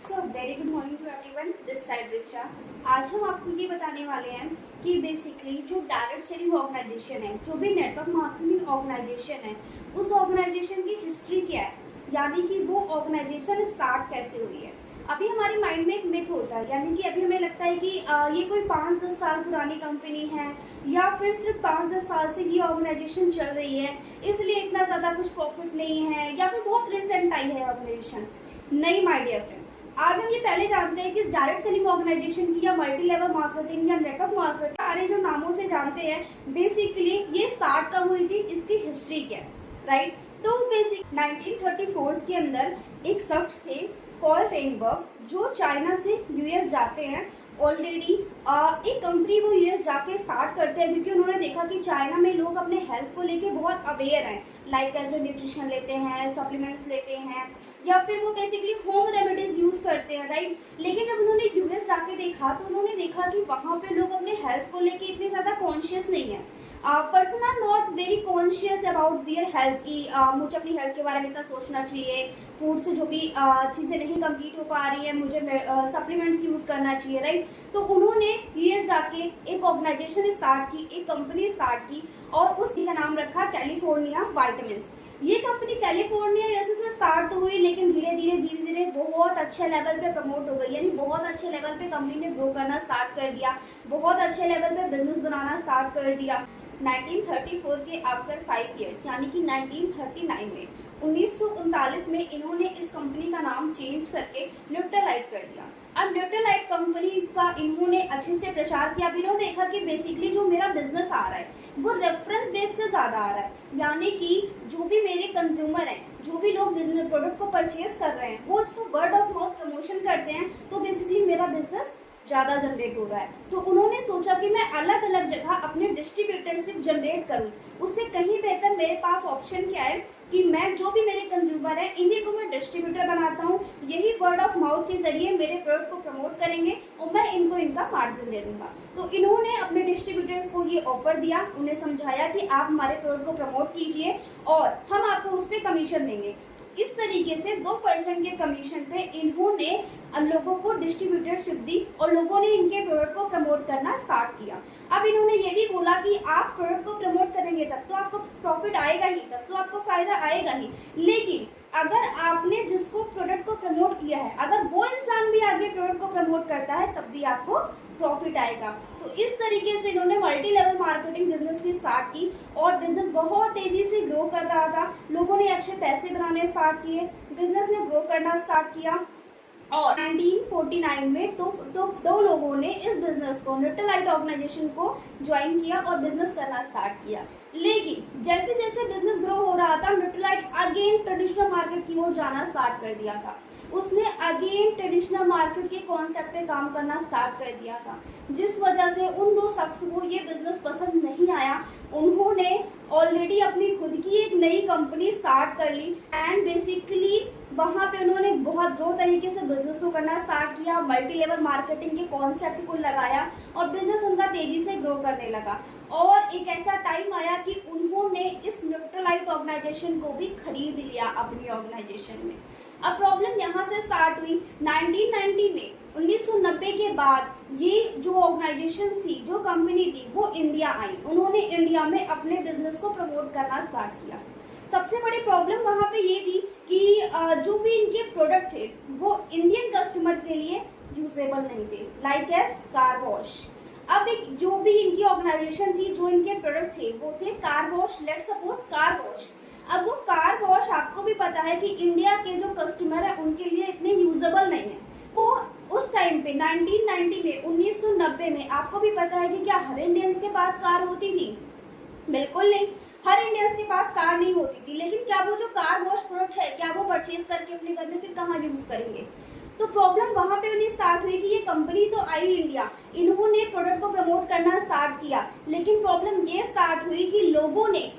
So very good morning to everyone, this side Richa. आज हम आपको ये बताने वाले हैं कि बेसिकली जो डायरेक्ट सेलिंग ऑर्गेनाइजेशन है, जो भी नेटवर्क मार्केटिंग ऑर्गेनाइजेशन है, उस ऑर्गेनाइजेशन की हिस्ट्री क्या है, यानी कि वो ऑर्गेनाइजेशन स्टार्ट कैसे हुई है। अभी हमारे माइंड में एक मिथ होता है, यानी कि अभी हमें लगता है कि ये कोई 5-10 साल पुरानी कंपनी है या फिर सिर्फ 5-10 साल से ये ऑर्गेनाइजेशन चल रही है, इसलिए इतना ज़्यादा कुछ प्रॉफिट नहीं है, या फिर बहुत रिसेंट आई है ऑर्गेनाइजेशन। नहीं माय डियर फ्रेंड, आज हम ये पहले जानते हैं कि डायरेक्ट सेलिंग ऑर्गेनाइजेशन की या मल्टी लेवल मार्केटिंग या नेटवर्क मार्केटिंग सारे जो नामों से जानते हैं, बेसिकली ये स्टार्ट कब हुई थी, इसकी हिस्ट्री क्या है, राइट। तो बेसिक 1934 के अंदर एक शख्स थे पॉल रेनबर्ग, जो चाइना से यूएस जाते हैं। ऑलरेडी एक कंपनी वो यूएस जाके स्टार्ट करते हैं, क्योंकि उन्होंने देखा कि चाइना में लोग अपने हेल्थ को लेके बहुत अवेयर हैं, लाइक एज न्यूट्रिशन लेते हैं, सप्लीमेंट्स लेते हैं, या फिर वो बेसिकली होम रेमेडीज यूज करते हैं, राइट। लेकिन जब उन्होंने यूएस जाके देखा तो उन्होंने देखा कि वहाँ पे लोग अपने हेल्थ को लेके इतने ज्यादा कॉन्शियस नहीं है। Person are not very conscious about their health की मुझे अपनी हेल्थ के बारे में इतना सोचना चाहिए, फूड से जो भी चीज़ें नहीं कंप्लीट हो पा रही है, मुझे सप्लीमेंट्स यूज करना चाहिए, राइट। तो उन्होंने यूएस जाके एक ऑर्गेनाइजेशन स्टार्ट की, एक कंपनी स्टार्ट की, और उसका नाम रखा कैलिफोर्निया वाइटामिन्स। ये कंपनी कैलिफोर्निया यूएसए से स्टार्ट हुई, लेकिन धीरे धीरे बहुत अच्छे लेवल पे प्रमोट हो गई, यानी बहुत अच्छे लेवल पे कंपनी ने ग्रो करना स्टार्ट कर दिया, बहुत अच्छे लेवल पे बिजनेस बनाना स्टार्ट कर दिया। 1934 के आफ्टर 5 इयर्स, यानी कि 1939 में 1939 में इन्होंने इस कंपनी का नाम चेंज करके न्यूट्रालाइट कर दिया। अब न्यूट्रालाइट कंपनी का इन्होंने अच्छे से प्रचार किया। इन्होंने देखा कि बेसिकली जो मेरा बिजनेस आ रहा है वो रेफरेंस बेस से ज्यादा आ रहा है, यानी कि जो भी मेरे कंज्यूमर हैं, जो भी लोग बिजनेस प्रोडक्ट को परचेज कर रहे हैं, वो इसको वर्ड ऑफ माउथ प्रमोशन करते हैं, तो बेसिकली मेरा बिजनेस ज्यादा जनरेट हो रहा है। तो उन्होंने सोचा कि मैं अलग अलग जगह अपने डिस्ट्रीब्यूटरशिप जनरेट करूं, उससे कहीं बेहतर मेरे पास ऑप्शन क्या है कि मैं जो भी मेरे कंज्यूमर है इन्हीं को मैं डिस्ट्रीब्यूटर बनाता हूँ, यही वर्ड ऑफ माउथ के जरिए मेरे प्रोडक्ट को प्रमोट करेंगे और मैं इनको इनका मार्जिन दे दूंगा। तो इन्होंने अपने डिस्ट्रीब्यूटर को ये ऑफर दिया, उन्हें समझाया कि आप हमारे प्रोडक्ट को प्रमोट कीजिए और हम आपको उस पर कमीशन देंगे। इस तरीके से 2% के कमीशन पे इन्होंने लोगों को डिस्ट्रीब्यूटरशिप दी और लोगों ने इनके प्रोडक्ट को प्रमोट करना स्टार्ट किया। अब इन्होंने ये भी बोला कि आप प्रोडक्ट को प्रमोट करेंगे तब तो आपको प्रॉफिट आएगा ही, तब तो आपको फायदा आएगा ही, लेकिन अगर आपने जिसको प्रोडक्ट को प्रमोट किया है, अगर वो इंसान भी आगे प्रोडक्ट को प्रमोट करता है, तब भी आपको प्रॉफिट आएगा। तो इस तरीके से इन्होंने मल्टी लेवल मार्केटिंग बिजनेस की स्टार्ट की और बिजनेस बहुत तेजी से ग्रो कर रहा था। लोगों ने अच्छे पैसे बनाने स्टार्ट किए, बिजनेस ने ग्रो करना स्टार्ट किया। और 1949 में तो दो लोगों ने इस बिजनेस को, न्यूट्रालाइट ऑर्गेनाइजेशन को ज्वाइन किया और बिजनेस करना स्टार्ट किया। लेकिन जैसे जैसे बिजनेस ग्रो हो रहा था, न्यूट्रालाइट अगेन ट्रेडिशनल मार्केट की ओर जाना स्टार्ट कर दिया था। उसने अगेन ट्रेडिशनल मार्केट के कॉन्सेप्ट पे काम करना स्टार्ट कर दिया था, जिस वजह से उन दो शख्स को ये बिजनेस पसंद नहीं आया। उन्होंने ऑलरेडी अपनी खुद की एक नई कंपनी स्टार्ट कर ली एंड बेसिकली वहां पे उन्होंने बहुत ग्रो तरीके से बिजनेस को करना स्टार्ट किया, मल्टी लेवल मार्केटिंग के कॉन्सेप्ट को लगाया और बिजनेस उनका तेजी से ग्रो करने लगा। और एक ऐसा टाइम आया कि उन्होंने इस न्यूट्रालाइट ऑर्गेनाइजेशन को भी खरीद लिया अपनी ऑर्गेनाइजेशन में। अब प्रॉब्लम यहाँ से स्टार्ट हुई 1990 में। 1990 के बाद ये जो ऑर्गेनाइजेशन थी, जो कंपनी थी, वो इंडिया आई। उन्होंने इंडिया में अपने बिजनेस को प्रमोट करना स्टार्ट किया। सबसे बड़ी प्रॉब्लम वहाँ पे ये थी कि जो भी इनके प्रोडक्ट थे वो इंडियन कस्टमर के लिए यूजेबल नहीं थे, लाइक एज कार वॉश। अब एक जो भी इनकी ऑर्गेनाइजेशन थी, जो इनके प्रोडक्ट थे वो थे car wash, let's suppose car wash. अब वो कार वॉश आपको भी पता है कि इंडिया के जो कस्टमर है उनके लिए इतने यूजेबल नहीं है। तो उस टाइम पे 1990 में, 1990 में आपको भी पता है कि क्या हर इंडियंस के पास कार होती थी? बिल्कुल नहीं, हर इंडियंस के पास कार नहीं होती थी। लेकिन क्या वो जो कार वॉश प्रोडक्ट है, क्या वो परचेज करके अपने घर में फिर कहाँ यूज करेंगे? तो प्रॉब्लम वहां पे उन्हें स्टार्ट हुई कि ये कंपनी तो आई इंडिया, इन्होंने प्रोडक्ट को प्रमोट करना स्टार्ट किया, लेकिन प्रॉब्लम ये स्टार्ट हुई कि लोगों ने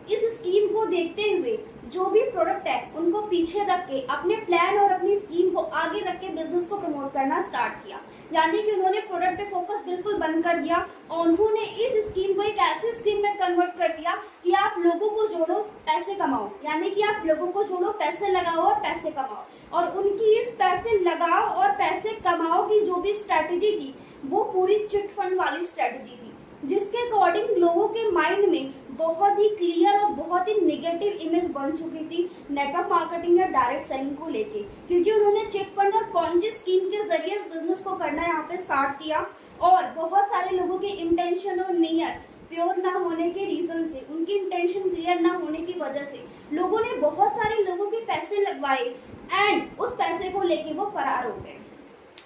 इस स्कीम को देखते हुए जो भी प्रोडक्ट है उनको पीछे रख के अपने प्लान और अपनी स्कीम को आगे रख के बिजनेस को प्रमोट करना स्टार्ट किया। यानी कि उन्होंने प्रोडक्ट पे फोकस बिल्कुल बंद कर दिया और उन्होंने इस स्कीम को एक ऐसी स्कीम में कन्वर्ट कर दिया कि आप लोगों को जोड़ो पैसे कमाओ, यानी कि आप लोगों को जोड़ो पैसे लगाओ और पैसे कमाओ। और उनकी इस पैसे लगाओ और पैसे कमाओ की जो भी स्ट्रेटेजी थी वो पूरी चिट फंड वाली स्ट्रेटेजी थी, जिसके अकॉर्डिंग लोगों के माइंड में बहुत ही क्लियर और बहुत ही नेगेटिव इमेज बन चुकी थी नेटवर्क मार्केटिंग या डायरेक्ट सेलिंग को लेके, क्योंकि उन्होंने चिट फंड और पॉन्जी स्कीम के जरिए बिजनेस को करना यहाँ पे स्टार्ट किया। और बहुत सारे लोगों के इंटेंशन और नियत प्योर ना होने के रीजन से, उनकी इंटेंशन क्लियर ना होने की वजह से लोगों ने बहुत सारे लोगों के पैसे लगवाए एंड उस पैसे को लेके वो फरार हो गए।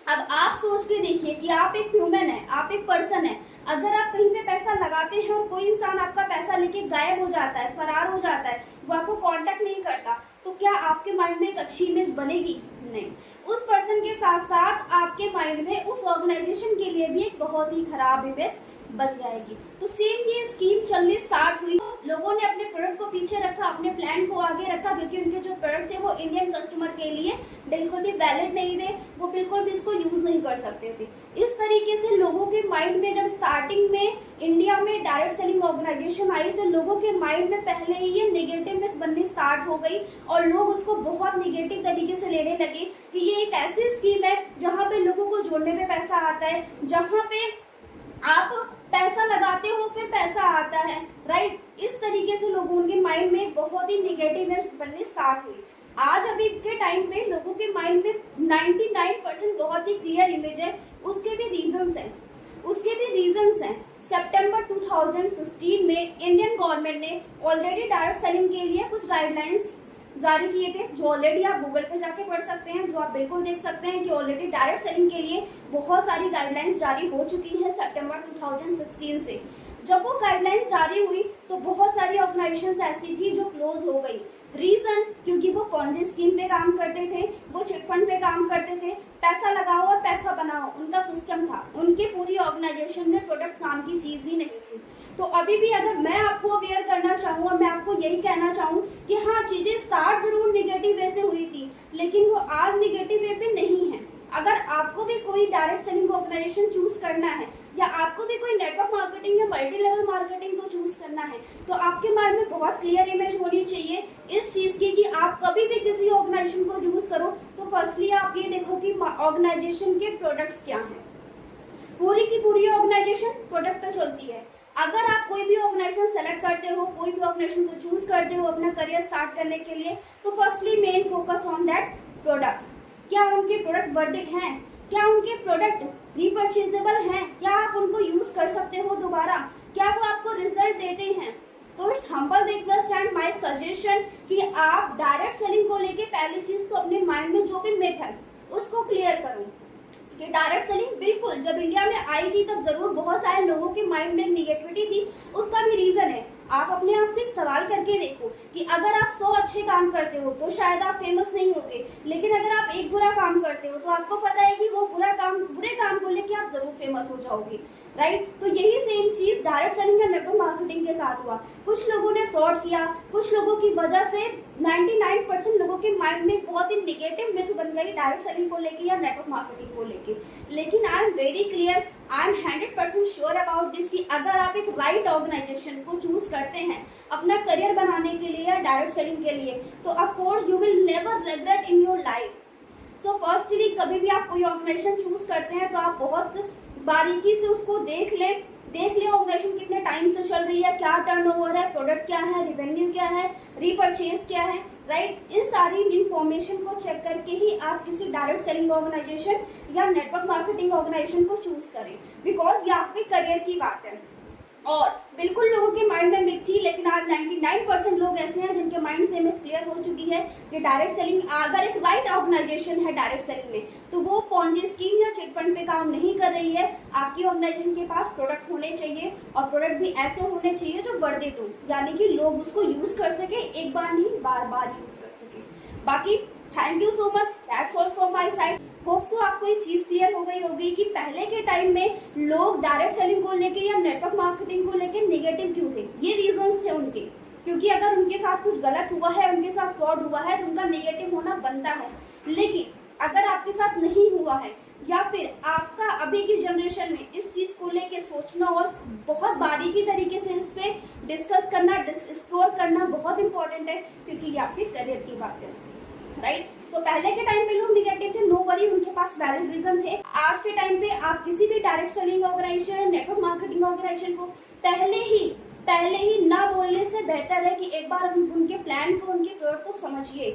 अब आप सोच के देखिए कि आप एक ह्यूमन है, आप एक पर्सन है, अगर आप कहीं पे पैसा लगाते हैं और कोई इंसान आपका पैसा लेके गायब हो जाता है, फरार हो जाता है, वो आपको कांटेक्ट नहीं करता, तो क्या आपके माइंड में एक अच्छी इमेज बनेगी? नहीं। उस पर्सन के साथ साथ आपके माइंड में उस ऑर्गेनाइजेशन के लिए भी एक बहुत ही खराब इमेज बन जाएगी। तो सेम ये स्कीम चलनी स्टार्ट हुई, लोगों ने अपने प्रोडक्ट को पीछे रखा, अपने प्लान को आगे रखा, क्योंकि उनके जो प्रोडक्ट थे वो इंडियन कस्टमर के लिए बिल्कुल भी वैलिड नहीं थे, वो बिल्कुल भी इसको यूज नहीं कर सकते थे। इस तरीके से लोगों के माइंड में जब स्टार्टिंग में इंडिया में डायरेक्ट सेलिंग ऑर्गेनाइजेशन आई तो लोगों के माइंड में पहले ही ये नेगेटिव मिथ बननी स्टार्ट हो गई और लोग उसको बहुत नेगेटिव तरीके से लेने लगे कि ये एक ऐसी स्कीम है जहाँ पे लोगों को जोड़ने में पैसा आता है, जहाँ पे आप पैसा लगाते हो फिर पैसा आता है, राइट। इस तरीके से लोगों के माइंड में बहुत ही नेगेटिव इमेज बननी स्टार्ट हुई। आज अभी के टाइम पे लोगों के माइंड में 99% बहुत ही क्लियर इमेज है। उसके भी रीजंस हैं। सितंबर 2016 में इंडियन गवर्नमेंट ने ऑलरेडी डायरेक्ट सेलिंग के लिए कुछ गाइडलाइंस जारी किए थे, जो ऑलरेडी आप गूगल पे जाके पढ़ सकते हैं, जो आप बिल्कुल देख सकते हैं कि ऑलरेडी डायरेक्ट सेलिंग के लिए बहुत सारी गाइडलाइंस जारी हो चुकी हैं सितंबर 2016 से। जब वो गाइडलाइंस जारी हुई तो बहुत सारी ऑर्गेनाइजेशंस ऐसी थी जो क्लोज हो गई। रीजन, क्योंकि वो पॉन्जी स्कीम पे काम करते थे, वो चिट फंड पे काम करते थे, पैसा लगाओ और पैसा बनाओ उनका सिस्टम था। उनके पूरी ऑर्गेनाइजेशन में प्रोडक्ट नाम की चीज ही नहीं थी। तो अभी भी अगर मैं आपको अवेयर करना चाहूँ और मैं आपको यही कहना चाहूँ कि हाँ, चीजें स्टार्ट जरूर निगेटिव वे से हुई थी, लेकिन वो आज निगेटिव वे पे नहीं है। अगर आपको भी कोई डायरेक्ट सेलिंग ऑर्गेनाइजेशन चूज करना है या आपको भी कोई नेटवर्क मार्केटिंग या मल्टी लेवल मार्केटिंग को चूज करना है, तो आपके माइंड में बहुत क्लियर इमेज होनी चाहिए इस चीज की कि आप कभी भी किसी ऑर्गेनाइजेशन को चूज करो तो फर्स्टली आप ये देखो कि ऑर्गेनाइजेशन के प्रोडक्ट्स क्या हैं। पूरी की पूरी ऑर्गेनाइजेशन प्रोडक्ट पे चलती है। अगर आप कोई भी ऑर्गेनाइजेशन सेलेक्ट करते हो, कोई भी ऑर्गेनाइजेशन को चूज करते हो अपना करियर स्टार्ट करने के लिए, तो firstly main focus on that product. क्या उनके प्रोडक्ट वर्थ इट हैं? क्या उनके प्रोडक्ट रीपरचेजेबल हैं? क्या आप उनको यूज कर सकते हो दोबारा? क्या वो आपको रिजल्ट देते हैं? तो it's humble request and my suggestion कि आप डायरेक्ट सेलिंग को लेके पहली चीज तो अपने माइंड में जो भी मिथ है उसको क्लियर करो कि डायरेक्ट सेलिंग बिल्कुल जब इंडिया में आई थी तब जरूर बहुत सारे लोगों के माइंड में निगेटिविटी थी। उसका भी रीजन है। आप अपने आप से एक सवाल करके देखो कि अगर आप 100 अच्छे काम करते हो तो शायद आप फेमस नहीं होते, लेकिन अगर आप एक बुरा काम करते हो तो आपको पता है कि वो बुरे काम को लेके आप जरूर फेमस हो जाओगे, राइट। तो यही सेम चीज डायरेक्ट सेलिंग या नेटवर्क मार्केटिंग के साथ हुआ। कुछ लोगों ने फ्रॉड किया, कुछ लोगों की वजह से 99% लोगों के माइंड में बहुत ही निगेटिव मिथ बन गई डायरेक्ट सेलिंग को लेके या नेटवर्क मार्केटिंग को लेके। लेकिन I am very clear, I am 100% sure about this कि अगर आप एक राइट ऑर्गेनाइजेशन को चूज करते हैं अपना करियर बनाने के लिए या डायरेक्ट सेलिंग के लिए, तो of course you will never regret in your life. So firstly कभी भी आप कोई ऑर्गेनाइजेशन चूज करते हैं तो आप बहुत बारीकी से उसको देख ले ऑर्गेनाइजेशन कितने टाइम से चल रही है, क्या टर्नओवर है, प्रोडक्ट क्या है, रेवेन्यू क्या है, रीपरचेज क्या है, राइट। इन सारी इंफॉर्मेशन को चेक करके ही आप किसी डायरेक्ट सेलिंग ऑर्गेनाइजेशन या नेटवर्क मार्केटिंग ऑर्गेनाइजेशन को चूज करें, बिकॉज ये आपके करियर की बात है। और बिल्कुल लोगों के माइंड में मिथ थी, लेकिन आज 99% लोग ऐसे हैं जिनके माइंड से मिथ क्लियर हो चुकी है कि डायरेक्ट सेलिंग अगर एक राइट ऑर्गेनाइजेशन है डायरेक्ट सेलिंग में तो वो पॉन्जी स्कीम या चिट फंड पे काम नहीं कर रही है। आपकी ऑर्गेनाइजेशन के पास प्रोडक्ट होने चाहिए और प्रोडक्ट भी ऐसे होने चाहिए जो वर्थ इट हो, यानी कि लोग उसको यूज कर सके, एक बार नहीं बार बार यूज कर सके। बाकी thank you so much, that's all from my side. Hope so आपको ये चीज क्लियर हो गई होगी कि पहले के टाइम में लोग डायरेक्ट सेलिंग को लेके या नेटवर्क मार्केटिंग को लेके नेगेटिव क्यों थे। ये रीजंस थे उनके, क्योंकि अगर उनके साथ कुछ गलत हुआ है, उनके साथ फ्रॉड हुआ है तो उनका नेगेटिव होना बनता है। लेकिन अगर आपके साथ नहीं हुआ है या फिर आपका अभी की जनरेशन में इस चीज को लेके सोचना और बहुत बारीकी तरीके से इस पे डिस्कस करना, एक्सप्लोर करना बहुत इंपॉर्टेंट है, क्योंकि ये आपके करियर की बात है, राइट। तो पहले के टाइम पे लोग निगेटिव थे, नो वरी, उनके पास वैलिड रीजन थे। आज के टाइम पे आप किसी भी direct selling organisation, network marketing organisation को पहले ही ना बोलने से बेहतर है कि एक बार उनके प्लान को, उनके प्रोडक्ट को समझिए,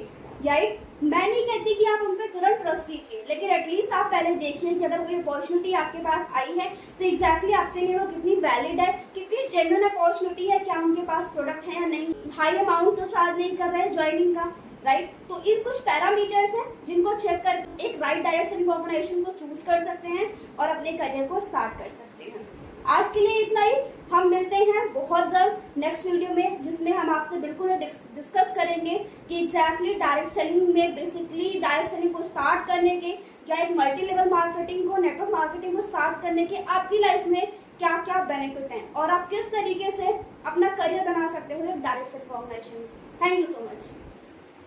राइट। मैं नहीं कहती कि आप उन पर तुरंत ट्रस्ट कीजिए, लेकिन एटलीस्ट आप पहले देखिए कि अगर कोई अपॉर्चुनिटी आपके पास आई है तो एग्जैक्टली आपके लिए वो कितनी वैलिड है, कितनी जेन्युइन अपॉर्चुनिटी है, क्या उनके पास प्रोडक्ट है या नहीं, हाई अमाउंट तो चार्ज नहीं कर रहे हैं ज्वाइनिंग का, राइट। तो इन कुछ पैरामीटर्स हैं जिनको चेक कर एक राइट डायरेक्ट सेलिंग ऑर्गेनाइजेशन को चूज कर सकते हैं और अपने करियर को स्टार्ट कर सकते हैं। आज के लिए इतना ही, हम मिलते हैं बहुत जल्द नेक्स्ट वीडियो में, जिसमें हम आपसे बिल्कुल डिस्कस करेंगे कि एग्जैक्टली डायरेक्ट सेलिंग में बेसिकली डायरेक्ट सेलिंग को स्टार्ट करने के या एक मल्टी लेवल मार्केटिंग को, नेटवर्क मार्केटिंग को स्टार्ट करने के आपकी लाइफ में क्या क्या बेनिफिट हैं और आप किस तरीके से अपना करियर बना सकते हो एक डायरेक्ट सेलिंग ऑर्गेनाइजेशन में। Thank you so much.